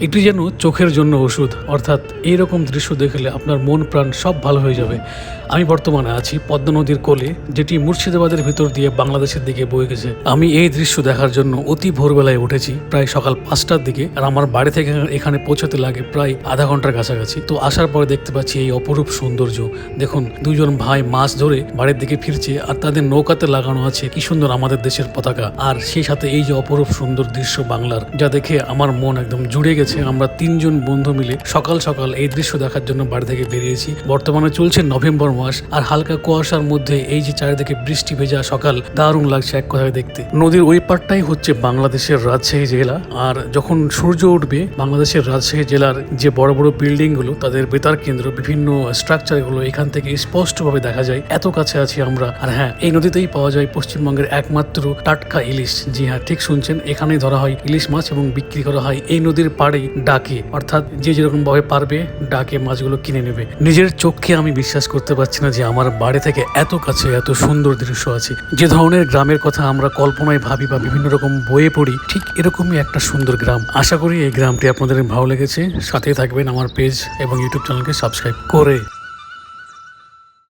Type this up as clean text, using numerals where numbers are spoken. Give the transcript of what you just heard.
এটি যেন চোখের জন্য ওষুধ, অর্থাৎ এইরকম দৃশ্য দেখলে আপনার মন প্রাণ সব ভালো হয়ে যাবে। আমি বর্তমানে আছি পদ্মা নদীর কোলে, যেটি মুর্শিদাবাদের ভিতর দিয়ে বাংলাদেশের দিকে বয়ে গেছে। আমি এই দৃশ্য দেখার জন্য অতি ভোরবেলায় উঠেছি, প্রায় সকাল 5টার দিকে, আর আমার বাড়ি থেকে এখানে পৌঁছাতে লাগে প্রায় আধা ঘন্টার কাছাকাছি। তো আসার পরে দেখতে পাচ্ছি এই অপরূপ সৌন্দর্য। দেখুন, দুজন ভাই মাছ ধরে বাড়ির দিকে ফিরছে, আর তাদের নৌকাতে লাগানো আছে কি সুন্দর আমাদের দেশের পতাকা, আর সেই সাথে এই যে অপরূপ সুন্দর দৃশ্য বাংলার, যা দেখে আমার মন একদম জুড়ে গেছে। আমরা 3জন বন্ধু মিলে সকাল সকাল এই দৃশ্য দেখার জন্য বাড়ি থেকে বেরিয়েছি। বর্তমানে চলছে নভেম্বর মাস, আর হালকা কুয়াশার মধ্যে এই যে চারিদিকে বৃষ্টি ভেজা সকাল, দারুণ লাগছে এক কথায় দেখতে। নদীর ওই পারটাই হচ্ছে বাংলাদেশের রাজশাহী জেলা, আর যখন সূর্য উঠবে বাংলাদেশের রাজশাহী জেলার যে বড় বড় বিল্ডিং গুলো, তাদের বেতার কেন্দ্র, বিভিন্ন স্ট্রাকচার গুলো এখান থেকে স্পষ্টভাবে দেখা যায়। এত কাছে আছি আমরা। আর হ্যাঁ, এই নদীতেই পাওয়া যায় পশ্চিমবঙ্গের একমাত্র টাটকা ইলিশ। জি হ্যাঁ, ঠিক শুনছেন, এখানেই ধরা হয় ইলিশ মাছ এবং বিক্রি করা হয় এই নদীর পাড়েই ডাকে, অর্থাৎ যে যেরকম ভাবে পারবে ডাকে মাছগুলো কিনে নেবে। নিজের চোখে আমি বিশ্বাস করতে পারছি না যে আমার বাড়ি থেকে এত কাছে এত সুন্দর দৃশ্য আছে। যে ধরনের গ্রামের কথা আমরা কল্পনায় ভাবি বা বিভিন্ন রকম বইয়ে পড়ি, ঠিক এরকমই একটা সুন্দর গ্রাম। আশা করি এই গ্রামটি আপনাদের ভালো লেগেছে। সাথে থাকবেন আমার পেজ এবং ইউটিউব চ্যানেলকে সাবস্ক্রাইব করে।